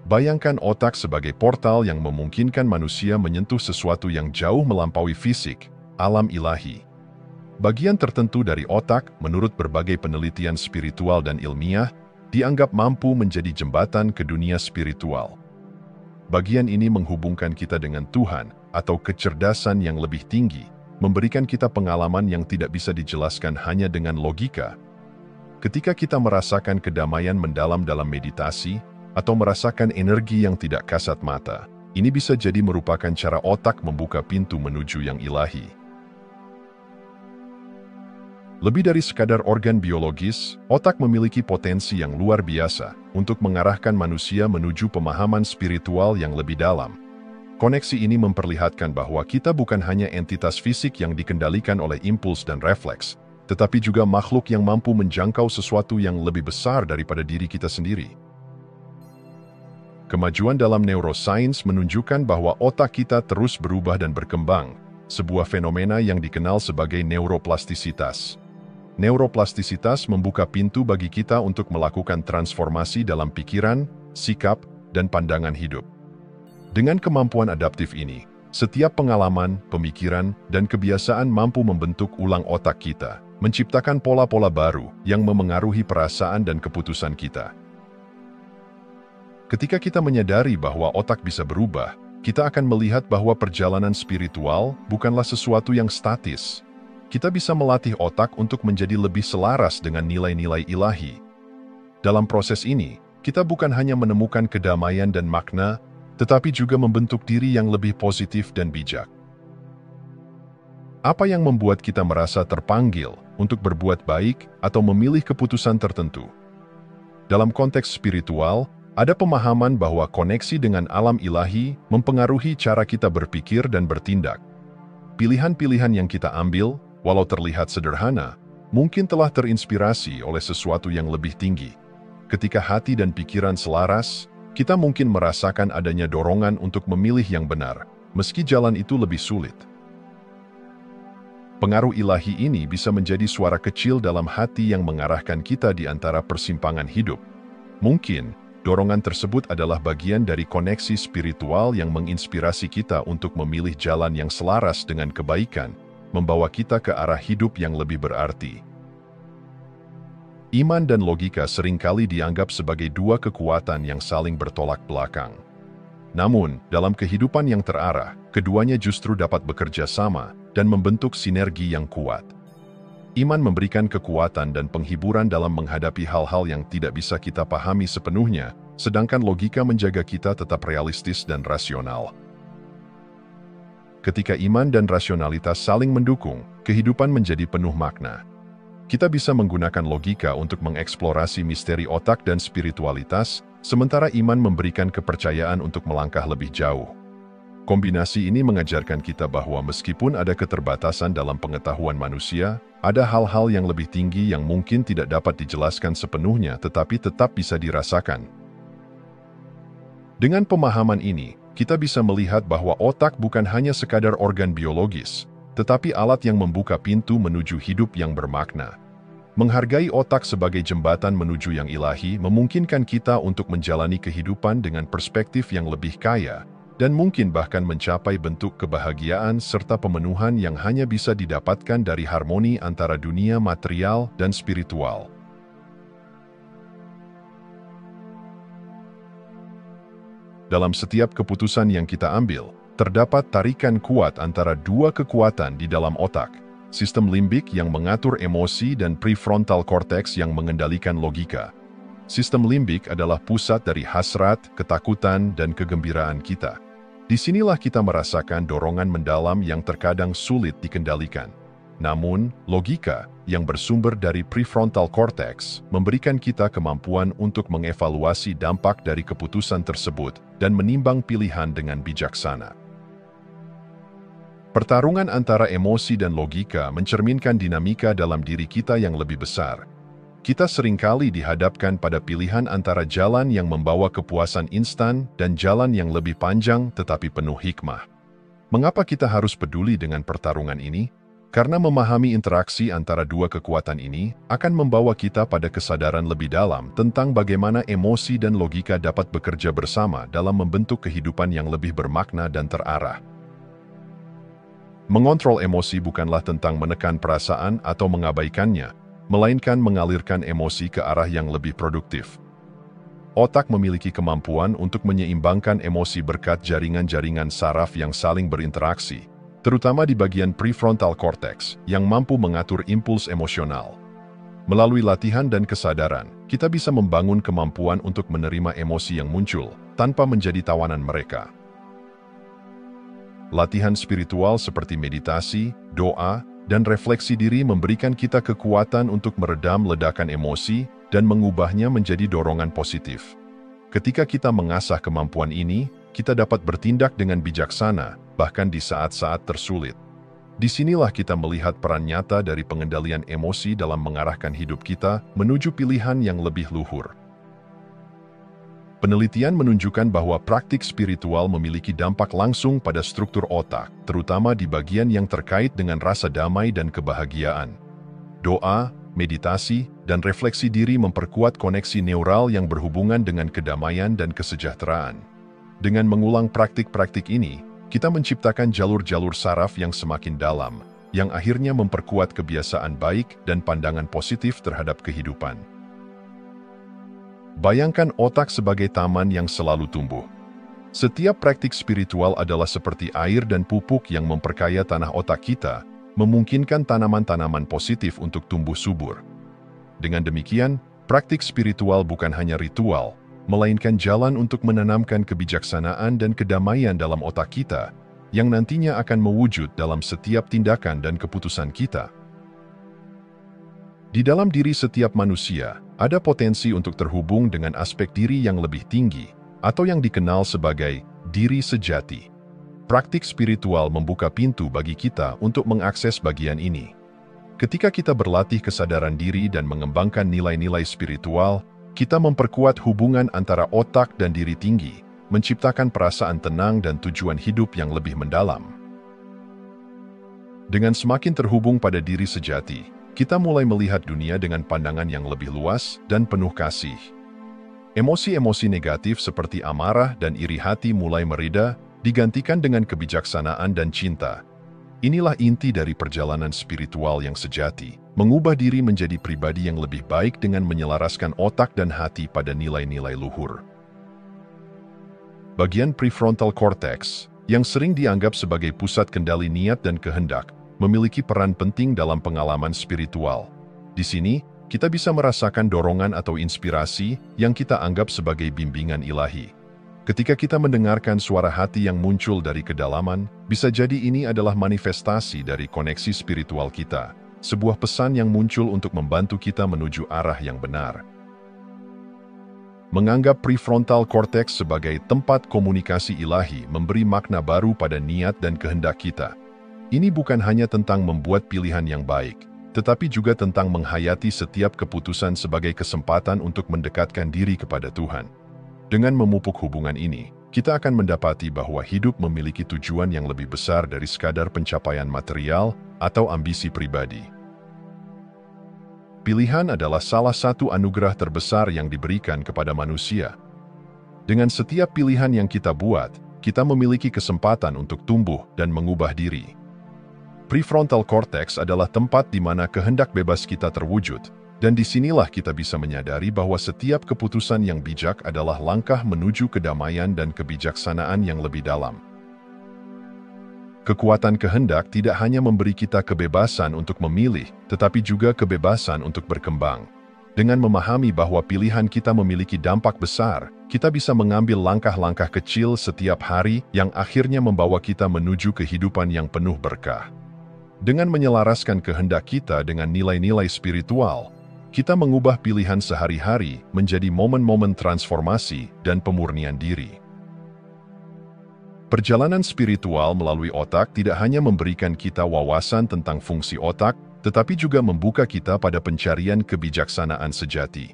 Bayangkan otak sebagai portal yang memungkinkan manusia menyentuh sesuatu yang jauh melampaui fisik, alam ilahi. Bagian tertentu dari otak, menurut berbagai penelitian spiritual dan ilmiah, dianggap mampu menjadi jembatan ke dunia spiritual. Bagian ini menghubungkan kita dengan Tuhan atau kecerdasan yang lebih tinggi, memberikan kita pengalaman yang tidak bisa dijelaskan hanya dengan logika. Ketika kita merasakan kedamaian mendalam dalam meditasi, atau merasakan energi yang tidak kasat mata, ini bisa jadi merupakan cara otak membuka pintu menuju yang ilahi. Lebih dari sekadar organ biologis, otak memiliki potensi yang luar biasa untuk mengarahkan manusia menuju pemahaman spiritual yang lebih dalam. Koneksi ini memperlihatkan bahwa kita bukan hanya entitas fisik yang dikendalikan oleh impuls dan refleks, tetapi juga makhluk yang mampu menjangkau sesuatu yang lebih besar daripada diri kita sendiri. Kemajuan dalam neuroscience menunjukkan bahwa otak kita terus berubah dan berkembang, sebuah fenomena yang dikenal sebagai neuroplastisitas. Neuroplastisitas membuka pintu bagi kita untuk melakukan transformasi dalam pikiran, sikap, dan pandangan hidup. Dengan kemampuan adaptif ini, setiap pengalaman, pemikiran, dan kebiasaan mampu membentuk ulang otak kita, menciptakan pola-pola baru yang memengaruhi perasaan dan keputusan kita. Ketika kita menyadari bahwa otak bisa berubah, kita akan melihat bahwa perjalanan spiritual bukanlah sesuatu yang statis. Kita bisa melatih otak untuk menjadi lebih selaras dengan nilai-nilai ilahi. Dalam proses ini, kita bukan hanya menemukan kedamaian dan makna, tetapi juga membentuk diri yang lebih positif dan bijak. Apa yang membuat kita merasa terpanggil untuk berbuat baik atau memilih keputusan tertentu? Dalam konteks spiritual, ada pemahaman bahwa koneksi dengan alam ilahi mempengaruhi cara kita berpikir dan bertindak. Pilihan-pilihan yang kita ambil, walau terlihat sederhana, mungkin telah terinspirasi oleh sesuatu yang lebih tinggi. Ketika hati dan pikiran selaras, kita mungkin merasakan adanya dorongan untuk memilih yang benar, meski jalan itu lebih sulit. Pengaruh ilahi ini bisa menjadi suara kecil dalam hati yang mengarahkan kita di antara persimpangan hidup. Mungkin, dorongan tersebut adalah bagian dari koneksi spiritual yang menginspirasi kita untuk memilih jalan yang selaras dengan kebaikan, membawa kita ke arah hidup yang lebih berarti. Iman dan logika seringkali dianggap sebagai dua kekuatan yang saling bertolak belakang. Namun, dalam kehidupan yang terarah, keduanya justru dapat bekerja sama dan membentuk sinergi yang kuat. Iman memberikan kekuatan dan penghiburan dalam menghadapi hal-hal yang tidak bisa kita pahami sepenuhnya, sedangkan logika menjaga kita tetap realistis dan rasional. Ketika iman dan rasionalitas saling mendukung, kehidupan menjadi penuh makna. Kita bisa menggunakan logika untuk mengeksplorasi misteri otak dan spiritualitas, sementara iman memberikan kepercayaan untuk melangkah lebih jauh. Kombinasi ini mengajarkan kita bahwa meskipun ada keterbatasan dalam pengetahuan manusia, ada hal-hal yang lebih tinggi yang mungkin tidak dapat dijelaskan sepenuhnya tetapi tetap bisa dirasakan. Dengan pemahaman ini, kita bisa melihat bahwa otak bukan hanya sekadar organ biologis, tetapi alat yang membuka pintu menuju hidup yang bermakna. Menghargai otak sebagai jembatan menuju yang ilahi memungkinkan kita untuk menjalani kehidupan dengan perspektif yang lebih kaya, dan mungkin bahkan mencapai bentuk kebahagiaan serta pemenuhan yang hanya bisa didapatkan dari harmoni antara dunia material dan spiritual. Dalam setiap keputusan yang kita ambil, terdapat tarikan kuat antara dua kekuatan di dalam otak, sistem limbik yang mengatur emosi dan prefrontal cortex yang mengendalikan logika. Sistem limbik adalah pusat dari hasrat, ketakutan, dan kegembiraan kita. Disinilah kita merasakan dorongan mendalam yang terkadang sulit dikendalikan. Namun, logika yang bersumber dari prefrontal cortex memberikan kita kemampuan untuk mengevaluasi dampak dari keputusan tersebut dan menimbang pilihan dengan bijaksana. Pertarungan antara emosi dan logika mencerminkan dinamika dalam diri kita yang lebih besar. Kita seringkali dihadapkan pada pilihan antara jalan yang membawa kepuasan instan dan jalan yang lebih panjang tetapi penuh hikmah. Mengapa kita harus peduli dengan pertarungan ini? Karena memahami interaksi antara dua kekuatan ini akan membawa kita pada kesadaran lebih dalam tentang bagaimana emosi dan logika dapat bekerja bersama dalam membentuk kehidupan yang lebih bermakna dan terarah. Mengontrol emosi bukanlah tentang menekan perasaan atau mengabaikannya, melainkan mengalirkan emosi ke arah yang lebih produktif. Otak memiliki kemampuan untuk menyeimbangkan emosi berkat jaringan-jaringan saraf yang saling berinteraksi, terutama di bagian prefrontal cortex yang mampu mengatur impuls emosional. Melalui latihan dan kesadaran, kita bisa membangun kemampuan untuk menerima emosi yang muncul tanpa menjadi tawanan mereka. Latihan spiritual seperti meditasi, doa, dan refleksi diri memberikan kita kekuatan untuk meredam ledakan emosi dan mengubahnya menjadi dorongan positif. Ketika kita mengasah kemampuan ini, kita dapat bertindak dengan bijaksana, bahkan di saat-saat tersulit. Disinilah kita melihat peran nyata dari pengendalian emosi dalam mengarahkan hidup kita menuju pilihan yang lebih luhur. Penelitian menunjukkan bahwa praktik spiritual memiliki dampak langsung pada struktur otak, terutama di bagian yang terkait dengan rasa damai dan kebahagiaan. Doa, meditasi, dan refleksi diri memperkuat koneksi neural yang berhubungan dengan kedamaian dan kesejahteraan. Dengan mengulang praktik-praktik ini, kita menciptakan jalur-jalur saraf yang semakin dalam, yang akhirnya memperkuat kebiasaan baik dan pandangan positif terhadap kehidupan. Bayangkan otak sebagai taman yang selalu tumbuh. Setiap praktik spiritual adalah seperti air dan pupuk yang memperkaya tanah otak kita, memungkinkan tanaman-tanaman positif untuk tumbuh subur. Dengan demikian, praktik spiritual bukan hanya ritual, melainkan jalan untuk menanamkan kebijaksanaan dan kedamaian dalam otak kita, yang nantinya akan mewujud dalam setiap tindakan dan keputusan kita. Di dalam diri setiap manusia, ada potensi untuk terhubung dengan aspek diri yang lebih tinggi, atau yang dikenal sebagai diri sejati. Praktik spiritual membuka pintu bagi kita untuk mengakses bagian ini. Ketika kita berlatih kesadaran diri dan mengembangkan nilai-nilai spiritual, kita memperkuat hubungan antara otak dan diri tinggi, menciptakan perasaan tenang dan tujuan hidup yang lebih mendalam. Dengan semakin terhubung pada diri sejati, kita mulai melihat dunia dengan pandangan yang lebih luas dan penuh kasih. Emosi-emosi negatif seperti amarah dan iri hati mulai mereda, digantikan dengan kebijaksanaan dan cinta. Inilah inti dari perjalanan spiritual yang sejati, mengubah diri menjadi pribadi yang lebih baik dengan menyelaraskan otak dan hati pada nilai-nilai luhur. Bagian prefrontal cortex, yang sering dianggap sebagai pusat kendali niat dan kehendak, memiliki peran penting dalam pengalaman spiritual. Di sini, kita bisa merasakan dorongan atau inspirasi yang kita anggap sebagai bimbingan ilahi. Ketika kita mendengarkan suara hati yang muncul dari kedalaman, bisa jadi ini adalah manifestasi dari koneksi spiritual kita, sebuah pesan yang muncul untuk membantu kita menuju arah yang benar. Menganggap prefrontal cortex sebagai tempat komunikasi ilahi memberi makna baru pada niat dan kehendak kita. Ini bukan hanya tentang membuat pilihan yang baik, tetapi juga tentang menghayati setiap keputusan sebagai kesempatan untuk mendekatkan diri kepada Tuhan. Dengan memupuk hubungan ini, kita akan mendapati bahwa hidup memiliki tujuan yang lebih besar dari sekadar pencapaian material atau ambisi pribadi. Pilihan adalah salah satu anugerah terbesar yang diberikan kepada manusia. Dengan setiap pilihan yang kita buat, kita memiliki kesempatan untuk tumbuh dan mengubah diri. Prefrontal cortex adalah tempat di mana kehendak bebas kita terwujud, dan disinilah kita bisa menyadari bahwa setiap keputusan yang bijak adalah langkah menuju kedamaian dan kebijaksanaan yang lebih dalam. Kekuatan kehendak tidak hanya memberi kita kebebasan untuk memilih, tetapi juga kebebasan untuk berkembang. Dengan memahami bahwa pilihan kita memiliki dampak besar, kita bisa mengambil langkah-langkah kecil setiap hari yang akhirnya membawa kita menuju kehidupan yang penuh berkah. Dengan menyelaraskan kehendak kita dengan nilai-nilai spiritual, kita mengubah pilihan sehari-hari menjadi momen-momen transformasi dan pemurnian diri. Perjalanan spiritual melalui otak tidak hanya memberikan kita wawasan tentang fungsi otak, tetapi juga membuka kita pada pencarian kebijaksanaan sejati.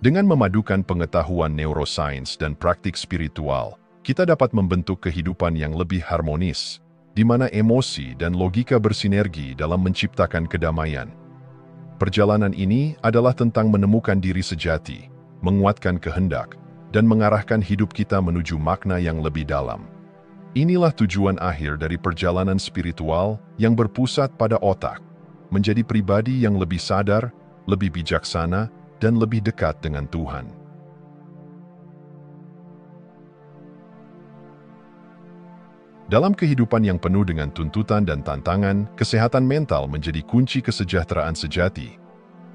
Dengan memadukan pengetahuan neurosains dan praktik spiritual, kita dapat membentuk kehidupan yang lebih harmonis. di mana emosi dan logika bersinergi dalam menciptakan kedamaian. Perjalanan ini adalah tentang menemukan diri sejati, menguatkan kehendak, dan mengarahkan hidup kita menuju makna yang lebih dalam. Inilah tujuan akhir dari perjalanan spiritual yang berpusat pada otak, menjadi pribadi yang lebih sadar, lebih bijaksana, dan lebih dekat dengan Tuhan. Dalam kehidupan yang penuh dengan tuntutan dan tantangan, kesehatan mental menjadi kunci kesejahteraan sejati.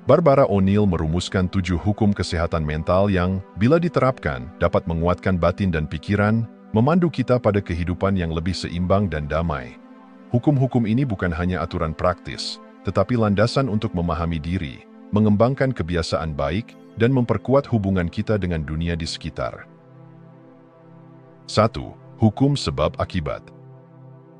Barbara O'Neill merumuskan 7 hukum kesehatan mental yang, bila diterapkan, dapat menguatkan batin dan pikiran, memandu kita pada kehidupan yang lebih seimbang dan damai. Hukum-hukum ini bukan hanya aturan praktis, tetapi landasan untuk memahami diri, mengembangkan kebiasaan baik, dan memperkuat hubungan kita dengan dunia di sekitar. 1. Hukum sebab akibat.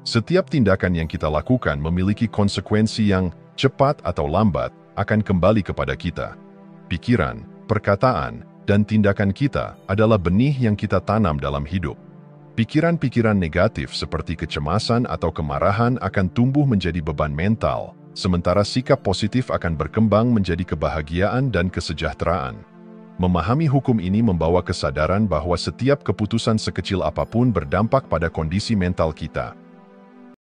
Setiap tindakan yang kita lakukan memiliki konsekuensi yang, cepat atau lambat, akan kembali kepada kita. Pikiran, perkataan, dan tindakan kita adalah benih yang kita tanam dalam hidup. Pikiran-pikiran negatif seperti kecemasan atau kemarahan akan tumbuh menjadi beban mental, sementara sikap positif akan berkembang menjadi kebahagiaan dan kesejahteraan. Memahami hukum ini membawa kesadaran bahwa setiap keputusan sekecil apapun berdampak pada kondisi mental kita,